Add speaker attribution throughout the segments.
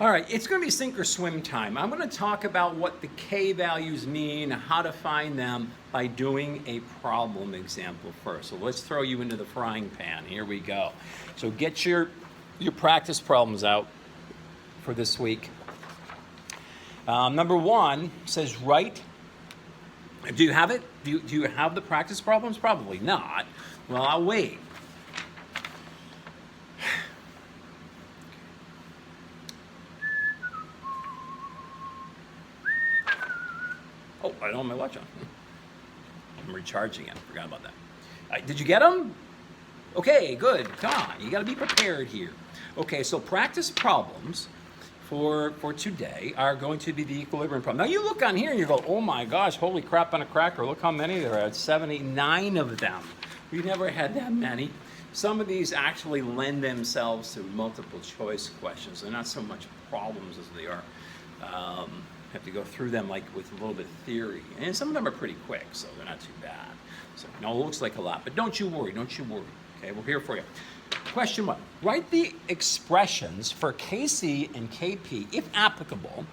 Speaker 1: All right, it's going to be sink or swim time. I'm going to talk about what the K values mean, how to find them by doing a problem example first. So let's throw you into the frying pan. Here we go. So get your practice problems out for this week. Number one says write. Do you have it? Do you have the practice problems? Probably not. Well, I'll wait. Oh, I don't have my watch on. I'm recharging it. Forgot about that. Did you get them? Okay, good. Come on. You got to be prepared here. Okay, so practice problems for today are going to be the equilibrium problem. Now you look on here and you go, oh my gosh, holy crap on a cracker. Look how many there are. 7, 8, 9 of them. We've never had that many. Some of these actually lend themselves to multiple choice questions. They're not so much problems as they are. Have to go through them like with a little bit of theory. And some of them are pretty quick, so they're not too bad. So no, it looks like a lot, but don't you worry, don't you worry. Okay, we're here for you. Question 1, write the expressions for Kc and Kp, if applicable,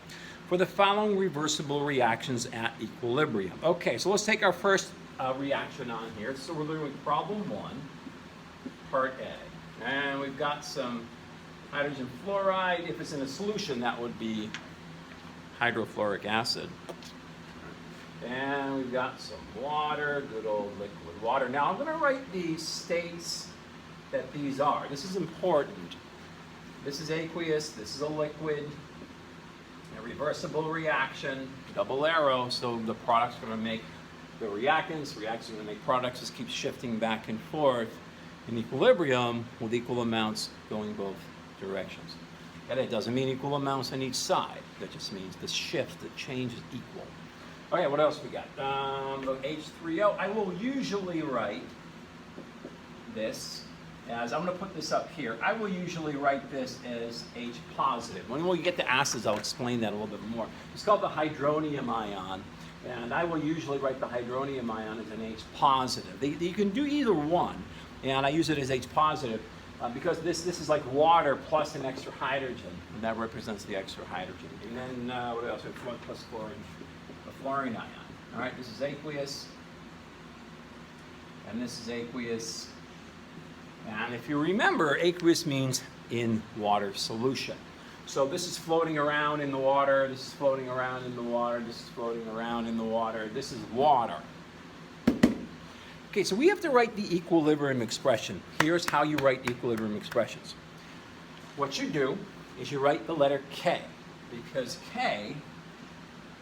Speaker 1: for the following reversible reactions at equilibrium. Okay, so let's take our first reaction on here. So we're doing problem 1, part A. And we've got some hydrogen fluoride. If it's in a solution, that would be hydrofluoric acid. And we've got some water, good old liquid water. Now I'm going to write the states that these are. This is important. This is aqueous, this is a liquid, a reversible reaction, double arrow, so the product's going to make the reactants are going to make products, just keep shifting back and forth in equilibrium with equal amounts going both directions. And it doesn't mean equal amounts on each side. That just means the shift, the change is equal. Okay, what else we got? H3O. I will usually write this as, I'm going to put this up here. I will usually write this as H positive. When we get to acids, I'll explain that a little bit more. It's called the hydronium ion. And I will usually write the hydronium ion as an H positive. You can do either one. And I use it as H positive. Because this is like water plus an extra hydrogen, and that represents the extra hydrogen. And then what else? We have plus chlorine, the fluorine ion. All right, this is aqueous, and this is aqueous. And if you remember, aqueous means in water solution. So this is floating around in the water. This is floating around in the water. This is floating around in the water. This is water. Okay, so we have to write the equilibrium expression. Here's how you write equilibrium expressions. What you do is you write the letter K, because K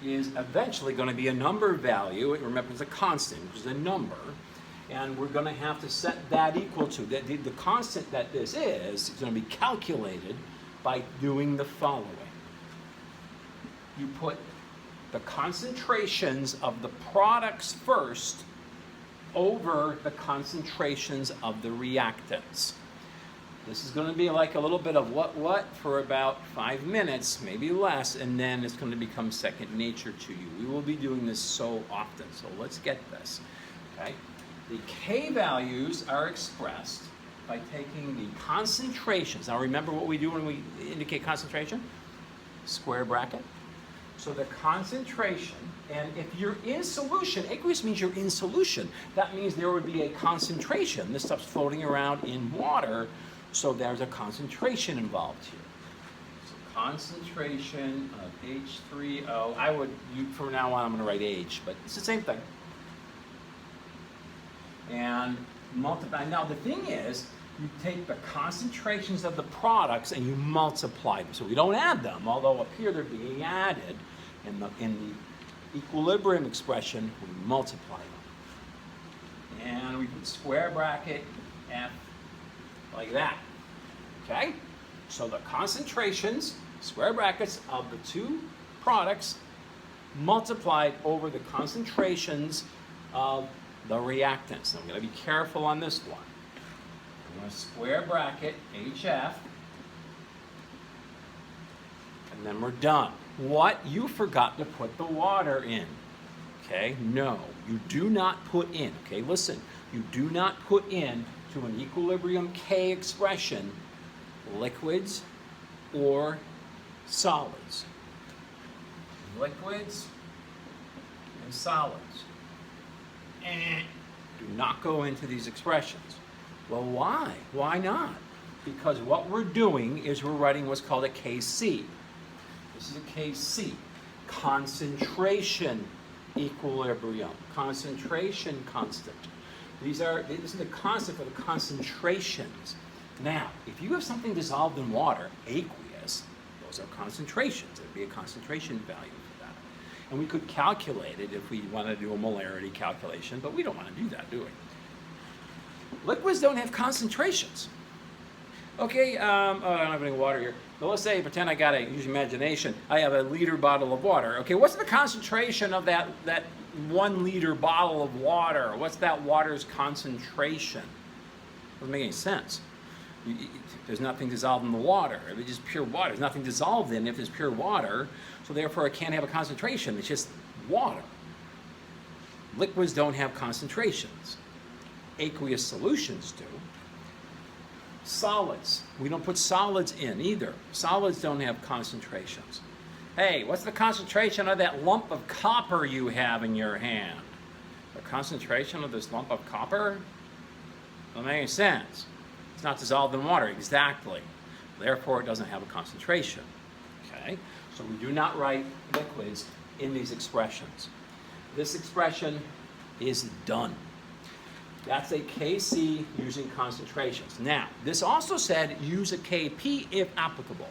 Speaker 1: is eventually going to be a number value. Remember, it's a constant, which is a number, and we're going to have to set that equal to. The constant that this is going to be calculated by doing the following. You put the concentrations of the products first over the concentrations of the reactants. This is going to be like a little bit of what for about 5 minutes, maybe less, and then it's going to become second nature to you. We will be doing this so often, so let's get this. Okay? The K values are expressed by taking the concentrations. Now remember what we do when we indicate concentration? Square bracket. So the concentration, and if you're in solution, aqueous means you're in solution. That means there would be a concentration. This stuff's floating around in water, so there's a concentration involved here. So concentration of H3O. From now on, I'm going to write H, but it's the same thing. And multiply. Now the thing is, you take the concentrations of the products and you multiply them. So we don't add them, although up here they're being added. In the equilibrium expression, we multiply them. And we put square bracket F like that. Okay? So the concentrations, square brackets, of the two products multiplied over the concentrations of the reactants. Now I'm going to be careful on this one. I'm going to square bracket HF, and then we're done. What? You forgot to put the water in. Okay? No, you do not put in. Okay, listen. You do not put in to an equilibrium K expression liquids or solids. Liquids and solids. Do not go into these expressions. Well, why? Why not? Because what we're doing is we're writing what's called a KC. This is a KC, concentration equilibrium, concentration constant. This is the constant for the concentrations. Now, if you have something dissolved in water, aqueous, those are concentrations. There'd be a concentration value for that. And we could calculate it if we want to do a molarity calculation, but we don't want to do that, do we? Liquids don't have concentrations. Okay, I don't have any water here. But let's say, pretend I got use imagination. I have a liter bottle of water. Okay, what's the concentration of that 1 liter bottle of water? What's that water's concentration? Doesn't make any sense. There's nothing dissolved in the water. It's just pure water. There's nothing dissolved in it if it's pure water. So therefore, it can't have a concentration. It's just water. Liquids don't have concentrations. Aqueous solutions do. Solids. We don't put solids in either. Solids don't have concentrations. Hey, what's the concentration of that lump of copper you have in your hand? The concentration of this lump of copper? Doesn't make any sense. It's not dissolved in water, exactly. Therefore, it doesn't have a concentration. Okay? So we do not write liquids in these expressions. This expression is done. That's a KC using concentrations. Now, this also said use a KP if applicable.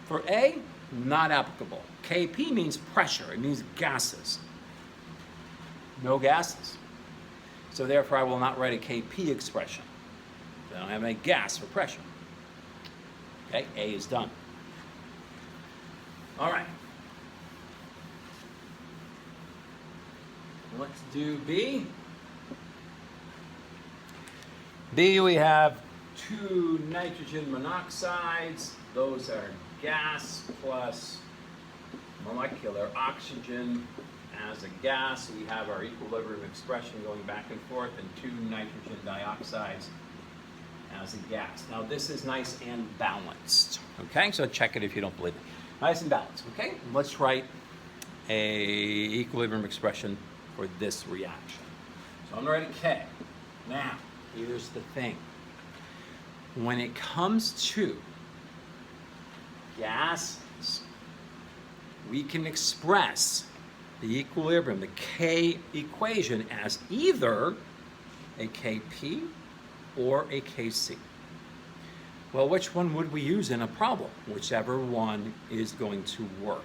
Speaker 1: For A, not applicable. KP means pressure. It means gases. No gases. So therefore, I will not write a KP expression. I don't have any gas for pressure. Okay, A is done. All right. Let's do B. B, we have 2 nitrogen monoxides. Those are gas plus molecular oxygen as a gas. We have our equilibrium expression going back and forth, and 2 nitrogen dioxides as a gas. Now this is nice and balanced. Okay, so check it if you don't believe it. Nice and balanced. Okay, let's write a equilibrium expression for this reaction. So I'm going to write a K. Now, here's the thing. When it comes to gases, we can express the equilibrium, the K equation, as either a KP or a KC. Well, which one would we use in a problem? Whichever one is going to work.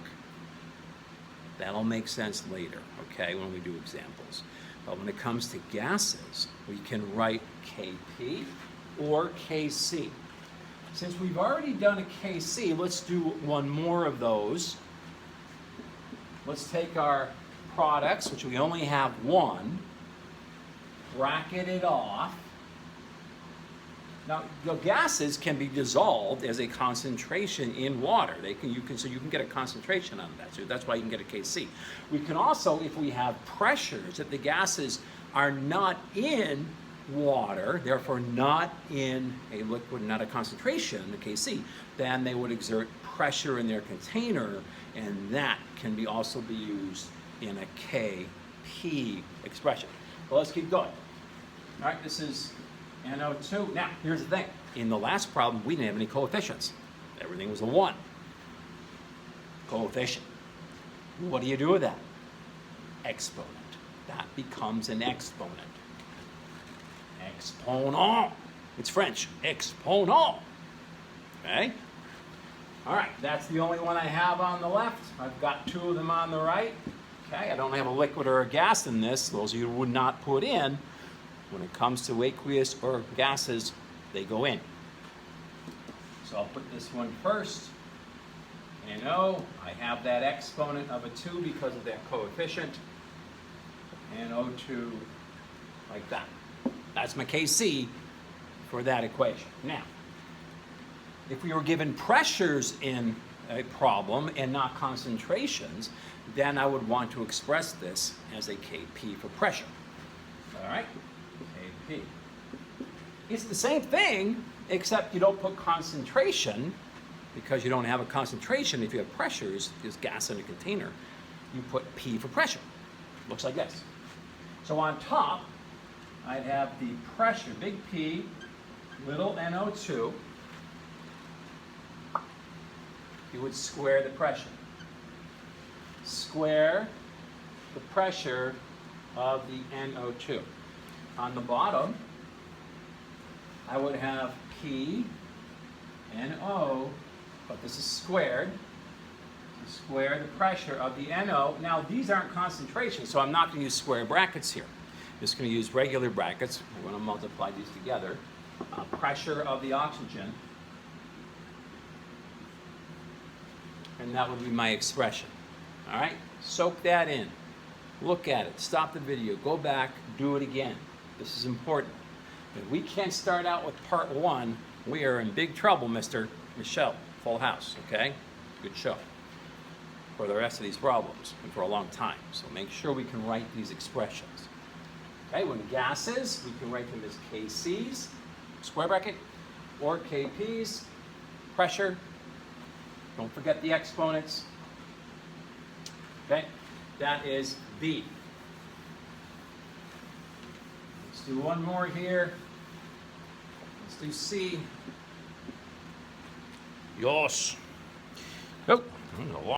Speaker 1: That'll make sense later, okay, when we do examples. But when it comes to gases, we can write KP or KC. Since we've already done a KC, let's do one more of those. Let's take our products, which we only have one, bracket it off. Now, gases can be dissolved as a concentration in water. You can get a concentration out of that. So that's why you can get a KC. We can also, if we have pressures, if the gases are not in water, therefore not in a liquid, not a concentration, the KC, then they would exert pressure in their container, and that can also be used in a KP expression. Well, let's keep going. All right, this is NO2. Now, here's the thing. In the last problem, we didn't have any coefficients. Everything was a 1. Coefficient. What do you do with that? Exponent. That becomes an exponent. Exponent. It's French. Exponent. Okay? All right, that's the only one I have on the left. I've got 2 of them on the right. Okay, I don't have a liquid or a gas in this. Those of you would not put in. When it comes to aqueous or gases, they go in. So I'll put this one first. NO, I have that exponent of a 2 because of that coefficient. NO2, like that. That's my KC for that equation. Now, if we were given pressures in a problem and not concentrations, then I would want to express this as a KP for pressure. All right? KP. It's the same thing, except you don't put concentration because you don't have a concentration. If you have pressures, there's gas in a container, you put P for pressure. Looks like this. So on top, I'd have the pressure, big P, little NO2. You would square the pressure. Square the pressure of the NO2. On the bottom, I would have P, NO, but this is squared. Square the pressure of the NO. Now these aren't concentrations, so I'm not going to use square brackets here. I'm just going to use regular brackets. We're going to multiply these together. Pressure of the oxygen. And that would be my expression. All right? Soak that in. Look at it. Stop the video. Go back. Do it again. This is important. If we can't start out with part 1, we are in big trouble, Mr. Michelle. Full house, okay? Good show. For the rest of these problems and for a long time. So make sure we can write these expressions. Okay, when gases, we can write them as Kcs, square bracket, or Kps, pressure. Don't forget the exponents. Okay, that is V. Let's do one more here. Let's do C. Yes. Oh,